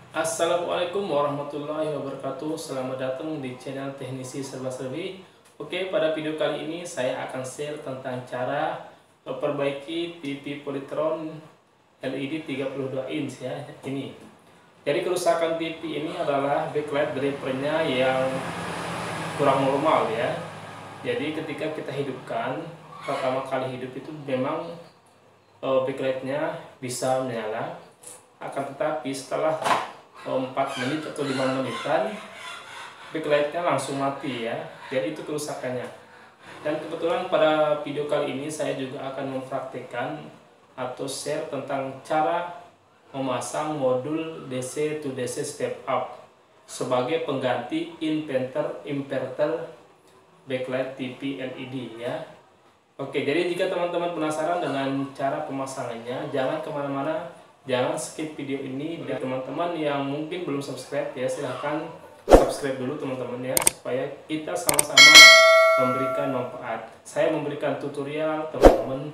Assalamualaikum warahmatullahi wabarakatuh. Selamat datang di channel Teknisi Serba-Serbi. Oke, pada video kali ini saya akan share tentang cara memperbaiki TV Polytron LED 32 inch ya. Ini. Jadi kerusakan TV ini adalah backlight drivernya yang kurang normal ya. Jadi ketika kita hidupkan, pertama kali hidup itu memang backlightnya bisa menyala. Akan tetapi setelah 4 menit atau 5 menitan backlightnya langsung mati ya. Jadi itu kerusakannya. Dan kebetulan pada video kali ini saya juga akan mempraktikkan atau share tentang cara memasang modul DC to DC step up sebagai pengganti inverter backlight TV LED ya. Oke, jadi jika teman-teman penasaran dengan cara pemasangannya, jangan kemana-mana. Jangan skip video ini. Dan teman-teman yang mungkin belum subscribe ya, silahkan subscribe dulu teman-teman ya, supaya kita sama-sama memberikan manfaat. Saya memberikan tutorial, teman-teman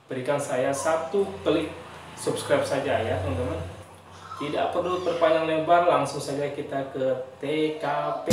berikan saya 1 klik subscribe saja ya teman-teman. Tidak perlu berpanjang lebar, langsung saja kita ke TKP.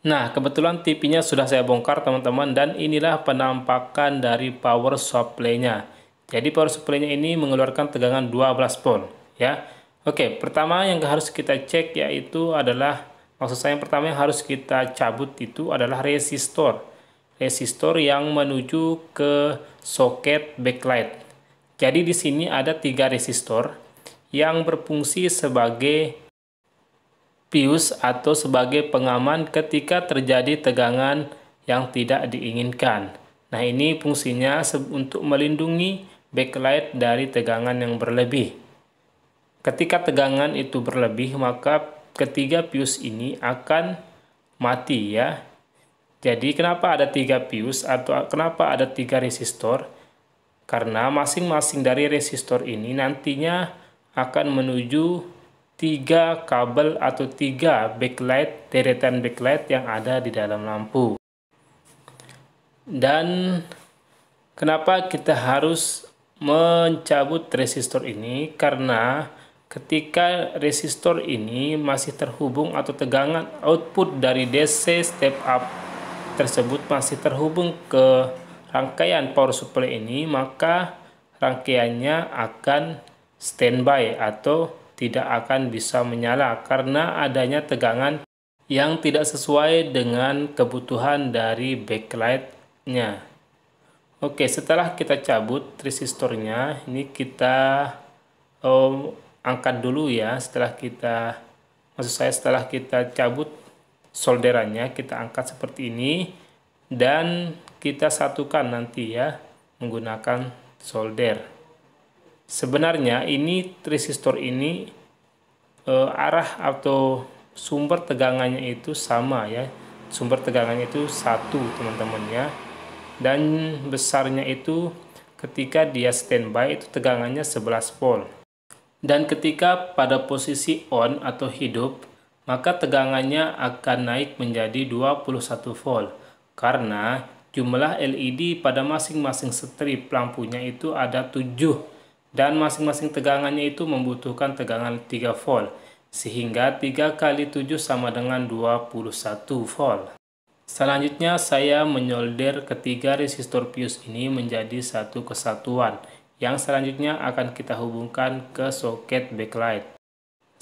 Nah, kebetulan TV-nya sudah saya bongkar teman-teman, dan inilah penampakan dari power supply-nya. Jadi power supply-nya ini mengeluarkan tegangan 12 volt ya. Oke, pertama yang harus kita cek yaitu adalah, maksud saya yang pertama yang harus kita cabut itu adalah resistor. Resistor yang menuju ke soket backlight. Jadi di sini ada 3 resistor yang berfungsi sebagai fuse atau sebagai pengaman ketika terjadi tegangan yang tidak diinginkan. Nah, ini fungsinya untuk melindungi backlight dari tegangan yang berlebih. Ketika tegangan itu berlebih, maka ketiga fuse ini akan mati ya. Jadi kenapa ada 3 fuse atau kenapa ada 3 resistor? Karena masing-masing dari resistor ini nantinya akan menuju 3 kabel atau 3 backlight, deretan backlight yang ada di dalam lampu. Dan kenapa kita harus mencabut resistor ini? Karena ketika resistor ini masih terhubung atau tegangan output dari DC step up tersebut masih terhubung ke rangkaian power supply ini, maka rangkaiannya akan standby atau tidak akan bisa menyala karena adanya tegangan yang tidak sesuai dengan kebutuhan dari backlight-nya. Oke, setelah kita cabut resistornya, ini kita angkat dulu ya. Setelah kita cabut solderannya, kita angkat seperti ini dan kita satukan nanti ya menggunakan solder. Sebenarnya ini resistor ini arah atau sumber tegangannya itu sama ya. Sumber tegangannya itu 1 teman-teman ya. Dan besarnya itu ketika dia standby itu tegangannya 11 volt. Dan ketika pada posisi on atau hidup, maka tegangannya akan naik menjadi 21 volt. Karena jumlah LED pada masing-masing strip lampunya itu ada 7. Dan masing-masing tegangannya itu membutuhkan tegangan 3 volt. Sehingga 3 kali 7 sama dengan 21 volt. Selanjutnya saya menyolder ketiga resistor fuse ini menjadi satu kesatuan. Yang selanjutnya akan kita hubungkan ke soket backlight.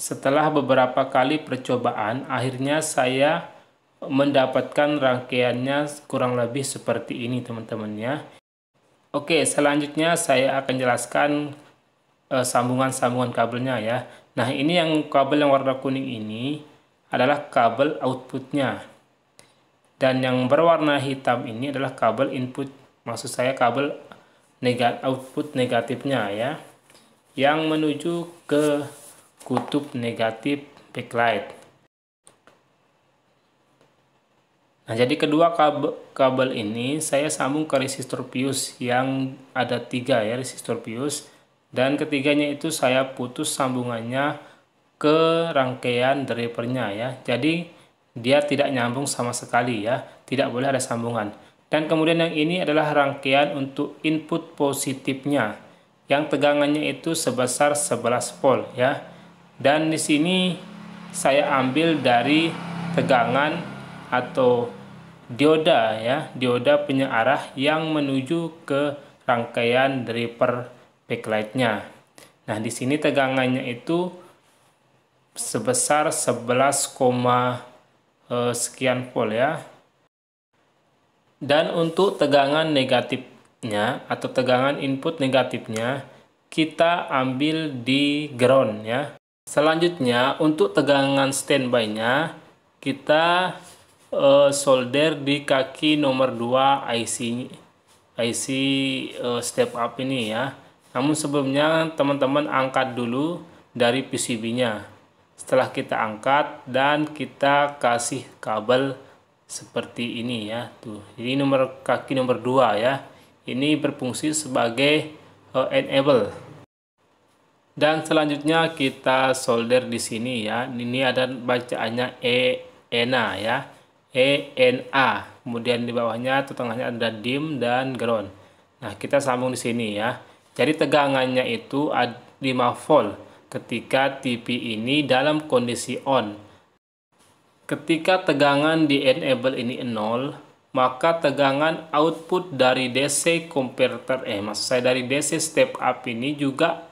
Setelah beberapa kali percobaan, akhirnya saya mendapatkan rangkaiannya kurang lebih seperti ini teman-teman ya. Oke, selanjutnya saya akan jelaskan sambungan-sambungan kabelnya ya. Nah, ini yang kabel yang warna kuning ini adalah kabel outputnya. Dan yang berwarna hitam ini adalah kabel input, maksud saya kabel output negatifnya ya. Yang menuju ke kutub negatif backlight. Nah, jadi kedua kabel ini saya sambung ke resistor fuse yang ada 3 ya, resistor fuse. Dan ketiganya itu saya putus sambungannya ke rangkaian drivernya ya. Jadi dia tidak nyambung sama sekali ya, tidak boleh ada sambungan. Dan kemudian yang ini adalah rangkaian untuk input positifnya, yang tegangannya itu sebesar 11 volt ya. Dan di sini saya ambil dari tegangan atau dioda ya, dioda penyearah yang menuju ke rangkaian driver backlightnya. Nah, di sini tegangannya itu sebesar 11, sekian volt ya. Dan untuk tegangan negatifnya atau tegangan input negatifnya kita ambil di ground ya. Selanjutnya untuk tegangan standby-nya kita solder di kaki nomor 2 IC step up ini ya. Namun sebelumnya teman-teman angkat dulu dari PCB-nya. Setelah kita angkat dan kita kasih kabel seperti ini ya, tuh. Ini kaki nomor 2 ya. Ini berfungsi sebagai enable. Dan selanjutnya kita solder di sini ya. Ini ada bacaannya ENA ya. ENA. Kemudian di bawahnya atau tengahnya ada dim dan ground. Nah, kita sambung di sini ya. Jadi tegangannya itu 5 volt ketika TV ini dalam kondisi on. Ketika tegangan di enable ini 0, maka tegangan output dari DC converter maksud saya dari DC step up ini juga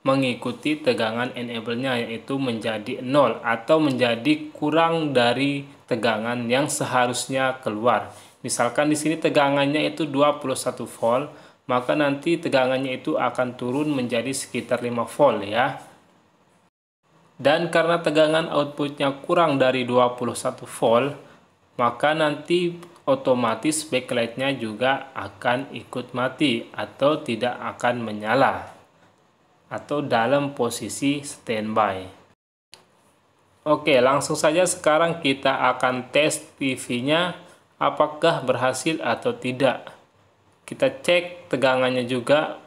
mengikuti tegangan enable-nya, yaitu menjadi 0 atau menjadi kurang dari tegangan yang seharusnya keluar. Misalkan di sini tegangannya itu 21 volt, maka nanti tegangannya itu akan turun menjadi sekitar 5 volt ya. Dan karena tegangan outputnya kurang dari 21 volt, maka nanti otomatis backlightnya juga akan ikut mati atau tidak akan menyala atau dalam posisi standby. Oke, langsung saja sekarang kita akan tes TV-nya apakah berhasil atau tidak. Kita cek tegangannya juga,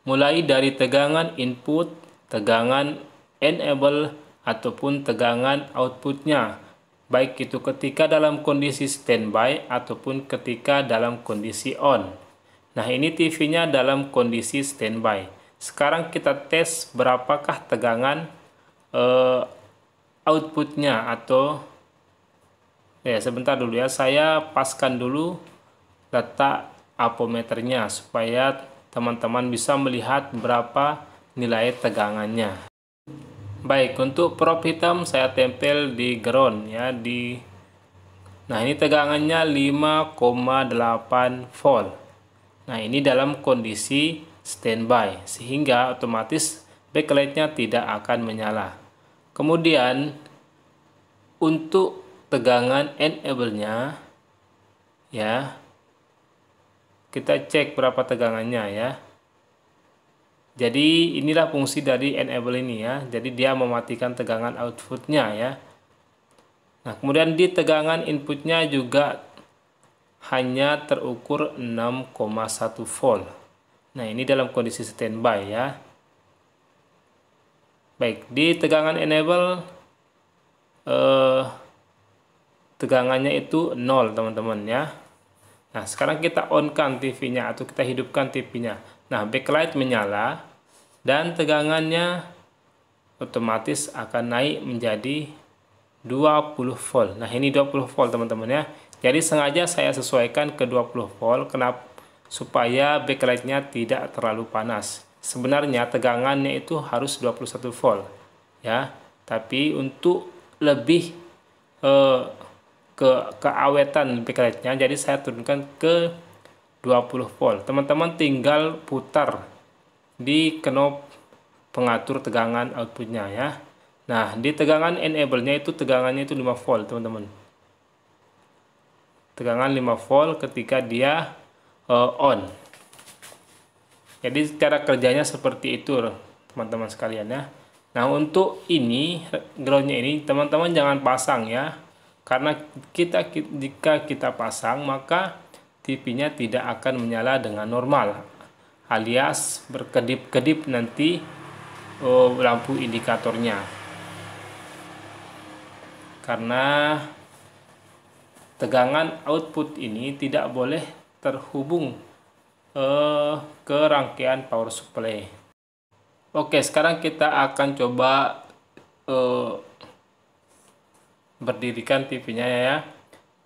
mulai dari tegangan input, tegangan enable, ataupun tegangan outputnya, baik itu ketika dalam kondisi standby ataupun ketika dalam kondisi on. Nah, ini TV-nya dalam kondisi standby. Sekarang kita tes berapakah tegangan outputnya atau ya sebentar dulu ya, saya paskan dulu letak ampermeternya supaya teman-teman bisa melihat berapa nilai tegangannya. Baik, untuk probe hitam saya tempel di ground ya, nah ini tegangannya 5,8 volt. Nah, ini dalam kondisi standby sehingga otomatis backlightnya tidak akan menyala. Kemudian untuk tegangan enable-nya ya, kita cek berapa tegangannya ya. Jadi inilah fungsi dari enable ini ya. Jadi dia mematikan tegangan outputnya ya. Nah, kemudian di tegangan inputnya juga hanya terukur 6,1 volt. Nah, ini dalam kondisi standby ya. Baik, di tegangan enable tegangannya itu 0 teman-teman ya. Nah, sekarang kita on-kan TV-nya atau kita hidupkan TV-nya. Nah, backlight menyala dan tegangannya otomatis akan naik menjadi 20 volt. Nah, ini 20 volt teman-teman ya. Jadi sengaja saya sesuaikan ke 20 volt. Kenapa? Supaya backlightnya tidak terlalu panas. Sebenarnya tegangannya itu harus 21 volt ya. Tapi untuk lebih keawetan backlightnya, jadi saya turunkan ke 20 volt. Teman-teman tinggal putar di knob pengatur tegangan outputnya ya. Nah, di tegangan enable-nya itu tegangannya itu 5 volt teman-teman. Tegangan 5 volt ketika dia on. Jadi cara kerjanya seperti itu teman-teman sekalian ya. Nah, untuk ini groundnya ini teman-teman jangan pasang ya, karena jika kita pasang maka TV-nya tidak akan menyala dengan normal, alias berkedip-kedip nanti lampu indikatornya, karena tegangan output ini tidak boleh terhubung ke rangkaian power supply. Oke, sekarang kita akan coba berdirikan TV-nya ya.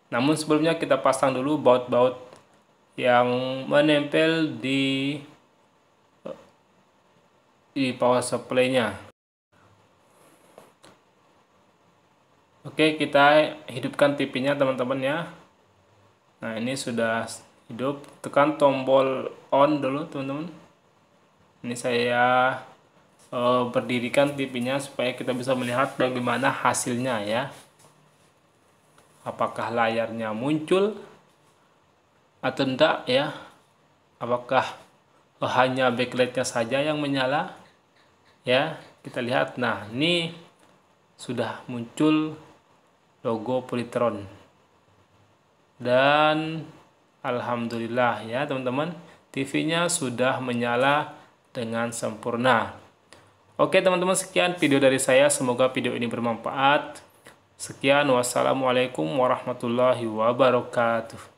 Namun sebelumnya kita pasang dulu baut-baut yang menempel di power supply-nya. Oke, kita hidupkan TV-nya teman-teman ya. Nah, ini sudah hidup. Tekan tombol on dulu teman-teman. Ini saya berdirikan TV-nya supaya kita bisa melihat bagaimana hasilnya ya. Apakah layarnya muncul atau enggak ya? Apakah hanya backlightnya saja yang menyala? Ya, kita lihat. Nah, ini sudah muncul logo Polytron. Dan alhamdulillah ya teman-teman, TV-nya sudah menyala dengan sempurna. Oke teman-teman, sekian video dari saya. Semoga video ini bermanfaat. Sekian, wassalamualaikum warahmatullahi wabarakatuh.